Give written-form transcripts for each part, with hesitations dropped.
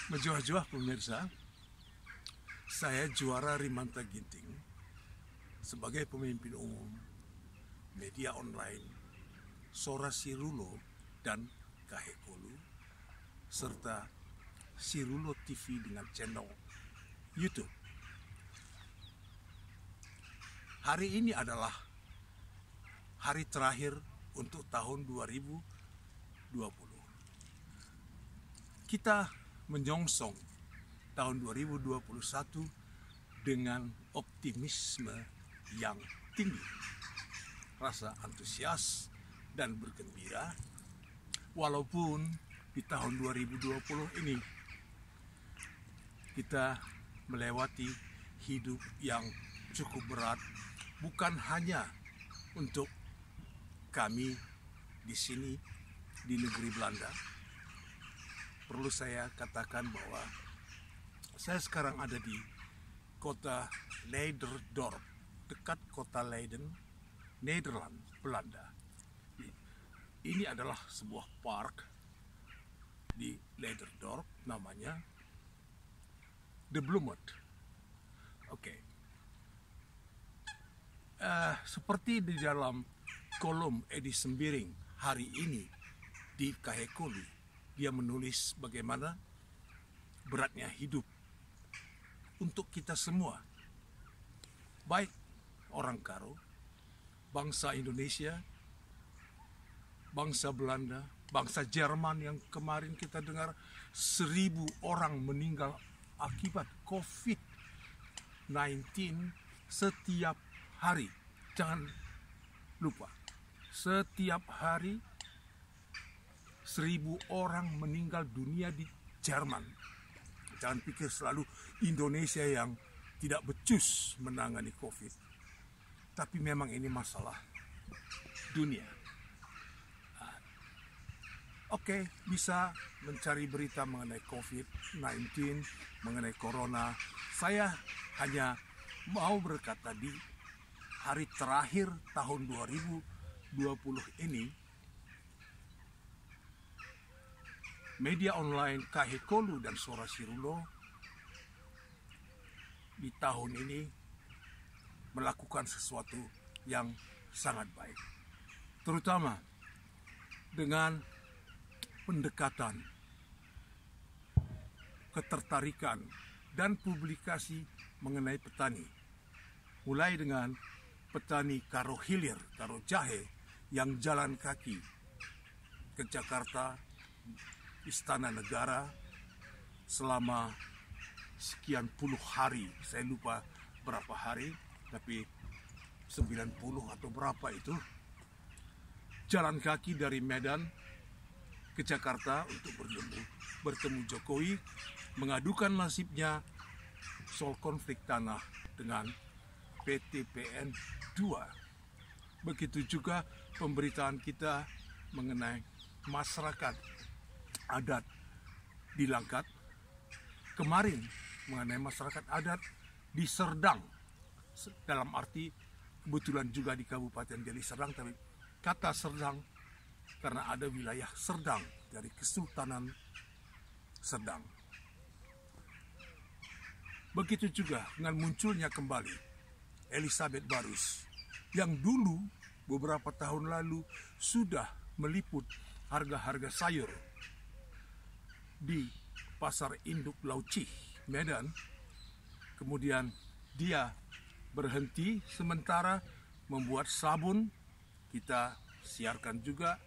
Menjuah-juah pemirsa, saya Juara Rimanta Ginting sebagai pemimpin umum media online Sora Sirulo dan Kahekolu serta Sirulo TV dengan channel YouTube. Hari ini adalah hari terakhir untuk tahun 2020. Kita menyongsong tahun 2021 dengan optimisme yang tinggi, rasa antusias dan bergembira, walaupun di tahun 2020 ini kita melewati hidup yang cukup berat, bukan hanya untuk kami di sini di negeri Belanda. Perlu saya katakan bahwa saya sekarang ada di kota Leiderdorp, dekat kota Leiden, Nederland, Belanda. Ini adalah sebuah park di Leiderdorp, namanya De Bloemet. Oke. Seperti di dalam kolom Edi Sembiring hari ini di Kahekolu, dia menulis bagaimana beratnya hidup untuk kita semua, baik orang Karo, bangsa Indonesia, bangsa Belanda, bangsa Jerman yang kemarin kita dengar 1.000 orang meninggal akibat COVID-19 setiap hari. Jangan lupa, setiap hari 1.000 orang meninggal dunia di Jerman. Jangan pikir selalu Indonesia yang tidak becus menangani COVID. Tapi memang ini masalah dunia. Oke, bisa mencari berita mengenai COVID-19, mengenai Corona. Saya hanya mau berkata di hari terakhir tahun 2020 ini, media online Kahekolu dan Sora Sirulo di tahun ini melakukan sesuatu yang sangat baik, terutama dengan pendekatan, ketertarikan, dan publikasi mengenai petani, mulai dengan petani Karo Hilir, Karo Jahe yang jalan kaki ke Jakarta, Istana Negara selama sekian puluh hari, saya lupa berapa hari, tapi 90 atau berapa itu, jalan kaki dari Medan ke Jakarta untuk bertemu Jokowi, mengadukan nasibnya soal konflik tanah dengan PT PN 2. Begitu juga pemberitaan kita mengenai masyarakat adat di Langkat, kemarin mengenai masyarakat adat di Serdang, dalam arti kebetulan juga di Kabupaten Deli Serdang, tapi kata Serdang karena ada wilayah Serdang dari Kesultanan Serdang. Begitu juga dengan munculnya kembali Elizabeth Barus yang dulu beberapa tahun lalu sudah meliput harga-harga sayur di Pasar Induk Laucih, Medan. Kemudian dia berhenti sementara membuat sabun. Kita siarkan juga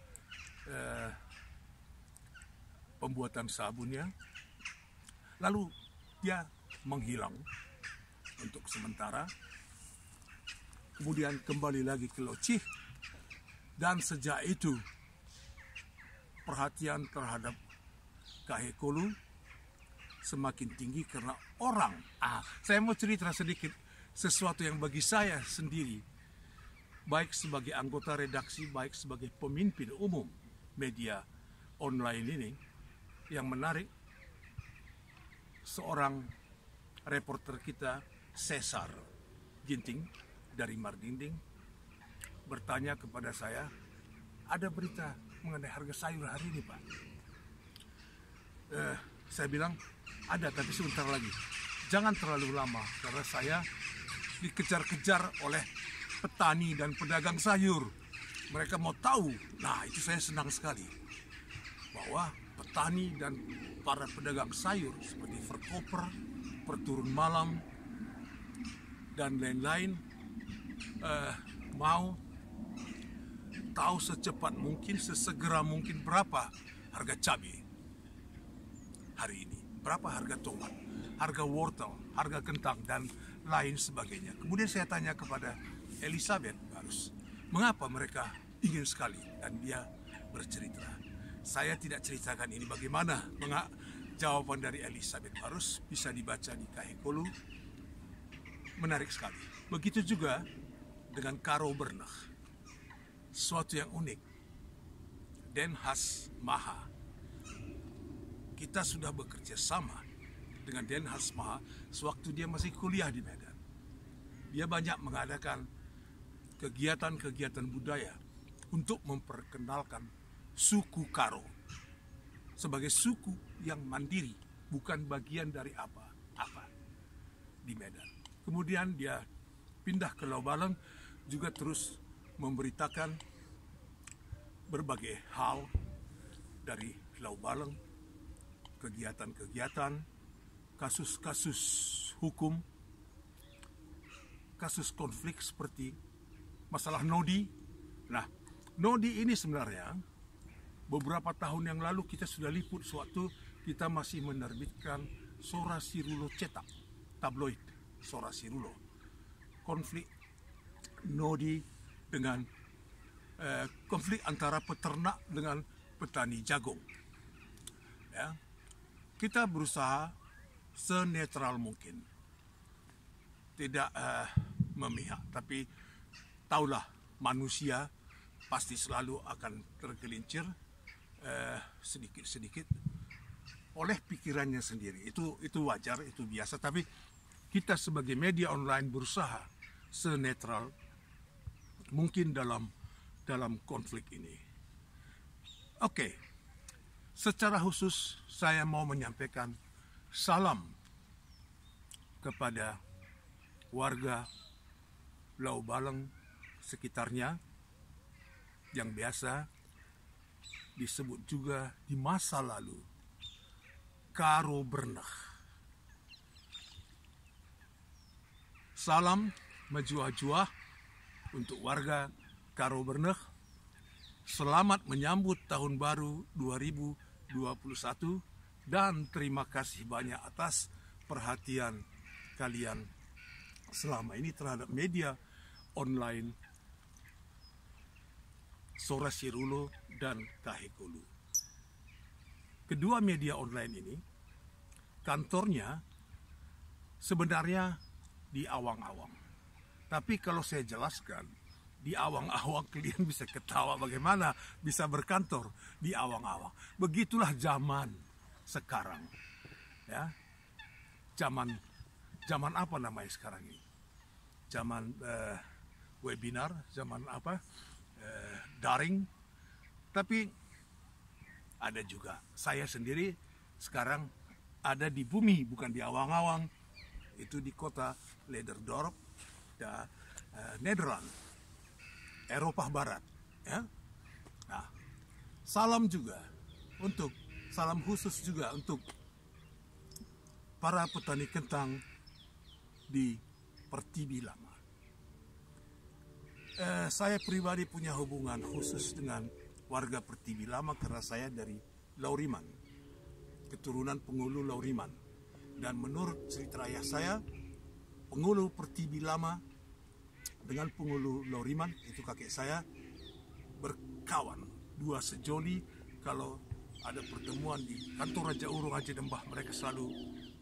pembuatan sabunnya. Lalu dia menghilang untuk sementara. Kemudian kembali lagi ke Laucih. Dan sejak itu perhatian terhadap Kahekolu semakin tinggi karena orang. Saya mau cerita sedikit sesuatu yang bagi saya sendiri, baik sebagai anggota redaksi, baik sebagai pemimpin umum media online ini, yang menarik. Seorang reporter kita, Cesar Ginting dari Mardinding, bertanya kepada saya, ada berita mengenai harga sayur hari ini, Pak. Saya bilang, Ada, tapi sebentar lagi. Jangan terlalu lama, karena saya dikejar-kejar oleh petani dan pedagang sayur. Mereka mau tahu. Nah, itu saya senang sekali. Bahwa petani dan para pedagang sayur seperti verkoper, perturun malam, dan lain-lain mau tahu secepat mungkin, sesegera mungkin berapa harga cabai hari ini, berapa harga tomat, harga wortel, harga kentang, dan lain sebagainya. Kemudian saya tanya kepada Elizabeth Barus, mengapa mereka ingin sekali, dan dia bercerita. Saya tidak ceritakan ini bagaimana. Jawaban dari Elizabeth Barus bisa dibaca di Kahekolu. Menarik sekali. Begitu juga dengan Karo Bernach. Suatu yang unik. Den Haas Maha. Kita sudah bekerja sama dengan Den Haas Maha sewaktu dia masih kuliah di Medan. Dia banyak mengadakan kegiatan-kegiatan budaya untuk memperkenalkan suku Karo sebagai suku yang mandiri, bukan bagian dari apa-apa di Medan. Kemudian dia pindah ke Laubalang, juga terus memberitakan berbagai hal dari Laubalang, kegiatan-kegiatan, kasus-kasus hukum, kasus konflik seperti masalah Nodi. Nah, Nodi ini sebenarnya beberapa tahun yang lalu kita sudah liput sewaktu kita masih menerbitkan Sora Sirulo cetak, tabloid Sora Sirulo. Konflik Nodi dengan konflik antara peternak dengan petani jagung. Ya, kita berusaha senetral mungkin, tidak memihak, tapi taulah manusia pasti selalu akan tergelincir sedikit-sedikit oleh pikirannya sendiri. Itu wajar, itu biasa. Tapi kita sebagai media online berusaha senetral mungkin dalam konflik ini. Oke, secara khusus saya mau menyampaikan salam kepada warga Laubalang sekitarnya yang biasa disebut juga di masa lalu Karo Bernach. Salam menjuah-juah untuk warga Karo Bernach. Selamat menyambut tahun baru 2021 dan terima kasih banyak atas perhatian kalian selama ini terhadap media online Sora Sirulo dan Kahekolu. Kedua media online ini kantornya sebenarnya di Awang-Awang. Tapi kalau saya jelaskan, di Awang-Awang kalian bisa ketawa bagaimana bisa berkantor di Awang-Awang. Begitulah zaman sekarang. Ya. Zaman apa namanya sekarang ini? Zaman webinar, zaman apa? Daring. Tapi ada juga saya sendiri sekarang ada di bumi, bukan di Awang-Awang. Itu di kota Lederdorp, Nederland, Eropa Barat. Ya. Nah, salam khusus juga untuk para petani kentang di Pertiwi Lama. Saya pribadi punya hubungan khusus dengan warga Pertiwi Lama karena saya dari Lauriman, keturunan Pengulu Lauriman. Dan menurut cerita ayah saya, Pengulu Pertiwi Lama dengan Pengulu Lauriman, itu kakek saya, berkawan, dua sejoli. Kalau ada pertemuan di kantor Raja Urung Haji Dembah, mereka selalu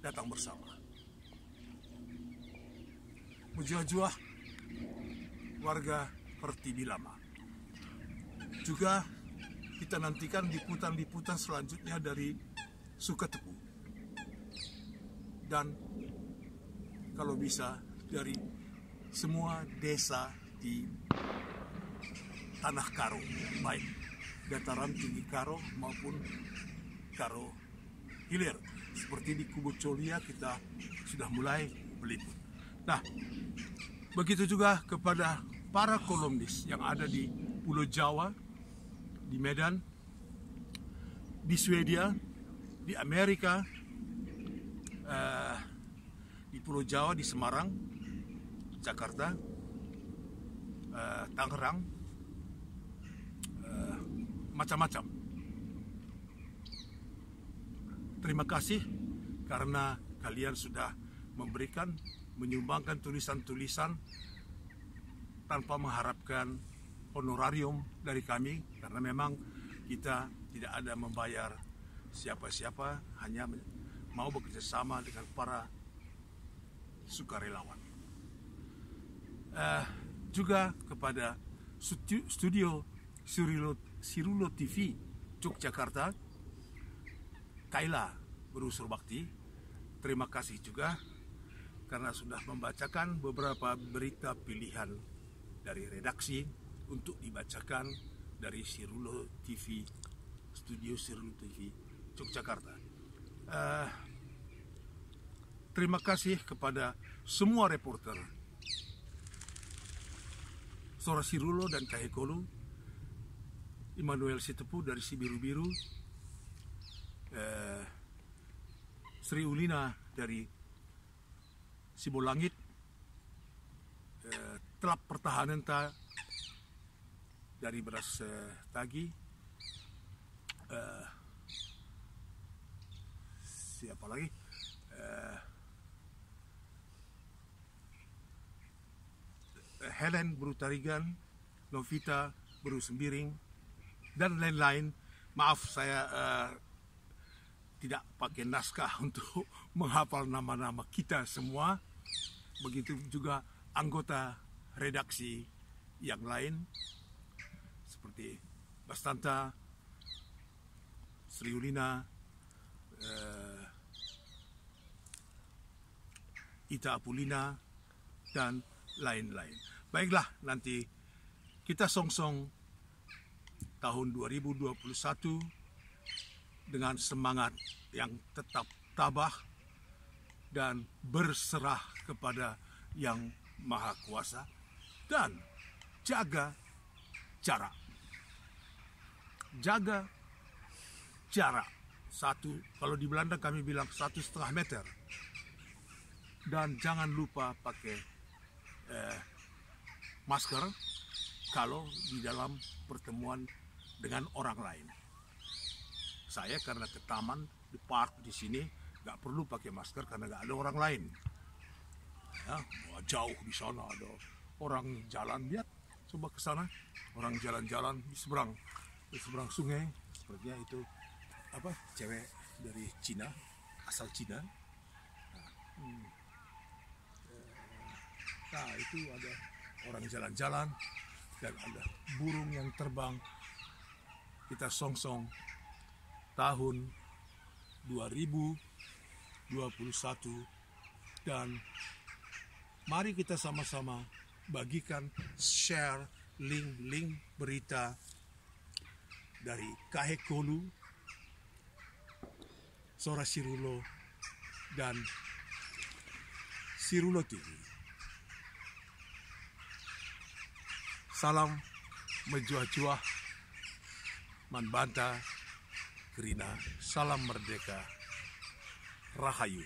datang bersama. Mujuah-juah warga Pertiwi Lama. Juga kita nantikan liputan-liputan selanjutnya dari Sukatepu. Dan kalau bisa dari semua desa di Tanah Karo, baik dataran tinggi Karo maupun Karo Hilir. seperti di Kubu Colia kita sudah mulai meliput. Nah, begitu juga kepada para kolumnis yang ada di Pulau Jawa, di Medan, di Swedia, di Amerika, di Pulau Jawa, di Semarang, Jakarta, Tangerang, macam-macam. Terima kasih karena kalian sudah menyumbangkan tulisan-tulisan tanpa mengharapkan honorarium dari kami, karena memang kita tidak ada membayar siapa-siapa, hanya mau bekerja sama dengan para sukarelawan. Juga kepada studio Sirulo TV Yogyakarta, Kaila Berusur Bakti, terima kasih juga karena sudah membacakan beberapa berita pilihan dari redaksi untuk dibacakan dari Sirulo TV, studio Sirulo TV Yogyakarta. Terima kasih kepada semua reporter Sora Sirulo dan Kahekolu, Immanuel Sitepu dari Sibiru-Biru, Sri Ulina dari Sibolangit, Telap Pertahanan dari Beras Tagi, siapa lagi? Helen Berutarigan, Novita Beru Sembiring, dan lain-lain. Maaf saya tidak pakai naskah untuk menghafal nama-nama kita semua. Begitu juga anggota redaksi yang lain seperti Bastanta, Sri Ulina, Ita Apulina, dan lain-lain. Baiklah, nanti kita song-song tahun 2021 dengan semangat yang tetap tabah dan berserah kepada Yang Maha Kuasa, dan jaga jarak. Jaga jarak. Kalau di Belanda kami bilang 1,5 meter. Dan jangan lupa pakai masker kalau di dalam pertemuan dengan orang lain. Saya karena ke taman, di park di sini nggak perlu pakai masker karena nggak ada orang lain. Ya, jauh di sana ada orang jalan, lihat, coba ke sana, orang jalan-jalan di seberang sungai, sepertinya itu cewek dari Cina, asal Cina. Nah, itu ada orang jalan-jalan dan ada burung yang terbang. Kita song-song tahun 2021, dan mari kita sama-sama bagikan, share link berita dari Kahekolu, Sora Sirulo, dan Sirulo TV. Salam menjuah-juah, manbanta, kerina, salam merdeka, rahayu.